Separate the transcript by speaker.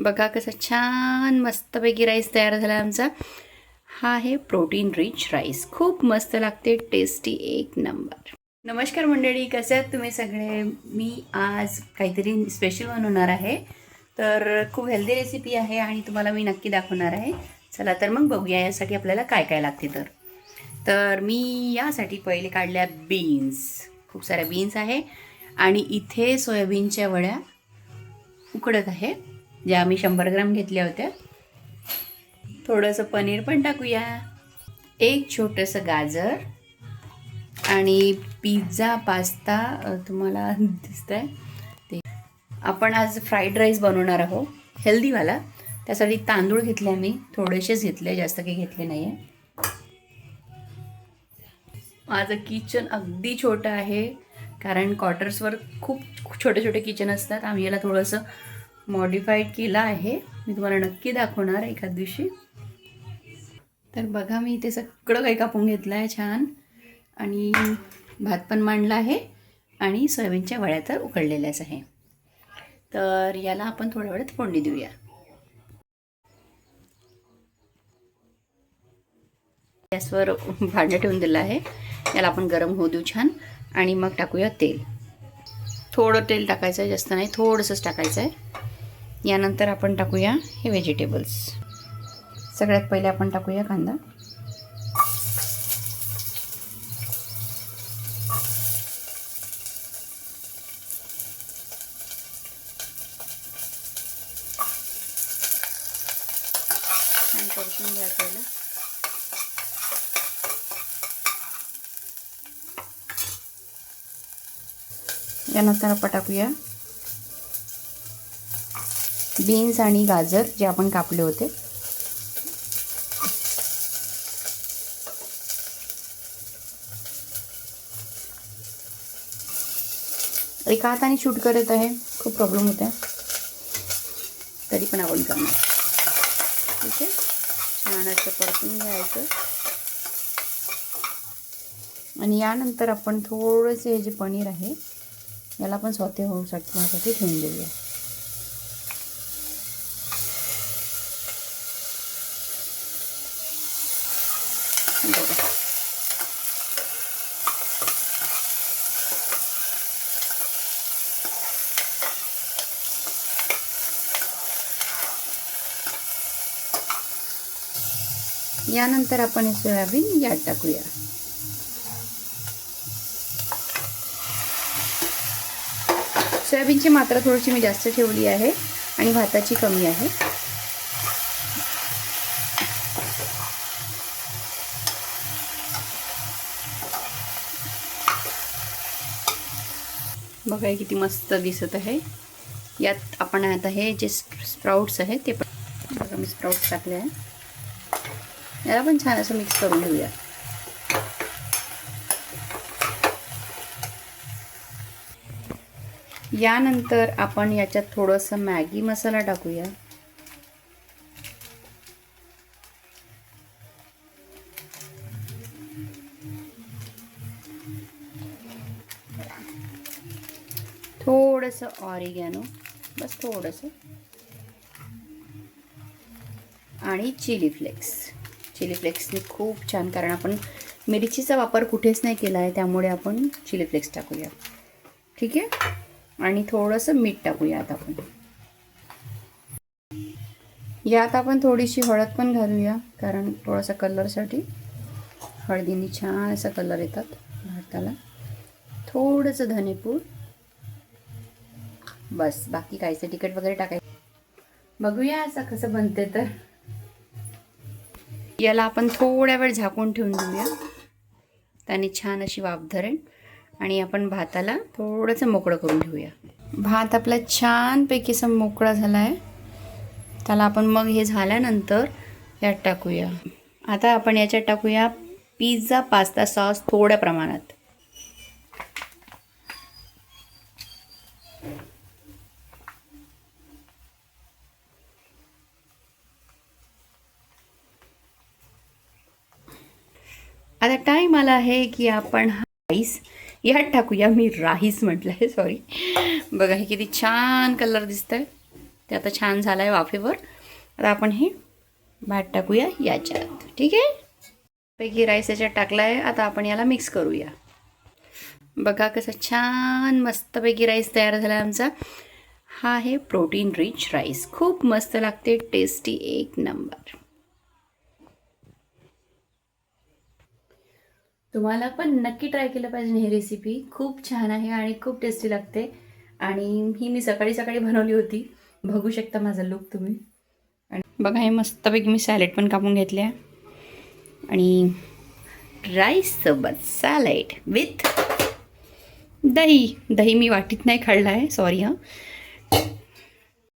Speaker 1: बघा कसा छान मस्तपैकी राईस तयार झाला आमचा. हा आहे प्रोटीन रिच राईस. खूप मस्त लागते, टेस्टी, एक नंबर. नमस्कार मंडळी, कसे आहात तुम्ही सगळे? मी आज काहीतरी स्पेशल बनवणार आहे. तर खूप हेल्दी रेसिपी आहे आणि तुम्हाला मी नक्की दाखवणार आहे. चला तर मग बघूया यासाठी आपल्याला काय काय लागते. तर मी यासाठी पहिले काढल्या बीन्स. खूप साऱ्या बीन्स आहे आणि इथे सोयाबीनच्या वड्या उकडत आहे, ज्या आम्ही 100 ग्राम घेतल्या होत्या. थोडंसं पनीर पण टाकूया, एक छोटंसं गाजर आणि पिझ्झा पास्ता तुम्हाला दिसतंय ते. आपण आज फ्राईड राईस बनवणार आहोत, हेल्दीवाला. त्यासाठी तांदूळ घेतले, मी थोडेसेच घेतले, जास्त काही घेतले नाही आहे. माझं किचन अगदी छोटं आहे, कारण क्वार्टर्सवर खूप छोटे छोटे किचन असतात. आम्ही याला थोडंसं मॉडिफाईड केलं आहे. मी तुम्हाला नक्की दाखवणार एखाद दिवशी. तर बघा, मी इथे सगळं काही कापून घेतलं आहे छान, आणि भात पण मांडला आहे आणि सोयाबीनच्या वड्या तर उकडलेल्याच आहे. तर याला आपण थोड्या वेळात फोडणी देऊया. गॅसवर भांडं ठेवून दिलं आहे, याला आपण गरम होऊ देऊ छान, आणि मग टाकूया तेल. थोडं तेल टाकायचं आहे, जास्त नाही, थोडंसंच टाकायचं आहे. यानंतर आपण टाकूया हे व्हेजिटेबल्स. सगळ्यात पहिले आपण टाकूया कांदा. छान परतून घ्या पहिलं. यानंतर आपण टाकूया बीन्स आणि गाजर जे आपण कापले होते. एका हाताने शूट करत आहे, खूप प्रॉब्लेम होते, तरी पण आपण करणार. ठीक आहे, छान असं परतून घ्यायचं. आणि यानंतर आपण थोडेसे हे जे पनीर आहे याला आपण सौते होण्यासाठी ठेवून देऊया. यानंतर आपण हे सोयाबीन यात टाकूया. सोयाबीनची मात्रा थोडीशी मी जास्त ठेवली आहे आणि भाताची कमी आहे. बघा किती मस्त दिसत आहे. यात आपण आता हे जे स्प्राउट्स आहे ते पण बघा, मी स्प्राउट्स टाकले आहे. याला पण छान असं मिक्स करून घेऊया. यानंतर आपण याच्यात थोडंसं मॅगी मसाला टाकूया. थोडंसं ऑरिगॅनो, बस थोडंसं, आणि चिली फ्लेक्स. चिली फ्लेक्सने खूप छान, कारण आपण मिरचीचा वापर कुठेच नाही केला आहे, त्यामुळे आपण चिली फ्लेक्स टाकूया. ठीक आहे, आणि थोडंसं मीठ टाकूया. आता आपण यात आपण थोडीशी हळद पण घालूया, कारण थोडासा कलरसाठी. हळदीने छान असा कलर येतात भाताला. थोडंसं धनेपूड, बस. बाकी काहीचं तिखट वगैरे टाकायचं. बघूया असं कसं बनते. तर याला आपण थोड्या वेळ झाकून ठेवून देऊया, त्याने छान अशी वाफ धरेल. आणि आपण भाताला थोडंसं मोकळं करून घेऊया. भात आपला छानपैकी असं मोकळा झाला आहे. त्याला आपण मग हे झाल्यानंतर यात टाकूया. आता आपण याच्यात टाकूया पिझ्झा पास्ता सॉस थोड्या प्रमाणात. आता टाईम आला आहे की आपण राईस यात टाकूया. मी राईस म्हटलं आहे, सॉरी. बघा हे किती छान कलर दिसतंय. ते आता छान झालं आहे वाफेवर. आता आपण हे भात टाकूया याच्यात. ठीक आहे, पैकी राईस याच्यात टाकला आहे. आता आपण याला मिक्स करूया. बघा कसं छान मस्तपैकी राईस तयार झाला आहे आमचा. हा आहे प्रोटीन रिच राईस. खूप मस्त लागते, टेस्टी एक नंबर. तुम्हाला पण नक्की ट्राय केलं पाहिजे ही रेसिपी. खूप छान आहे आणि खूप टेस्टी लागते. आणि ही मी सकाळी सकाळी बनवली होती. बघू शकता माझा लुक तुम्ही. आणि बघा हे मस्तपैकी मी सॅलेड पण कापून घेतले आहे. आणि राईससोबत सॅलेड विथ दही. दही मी वाटीत नाही खाल्लं आहे, सॉरी हां.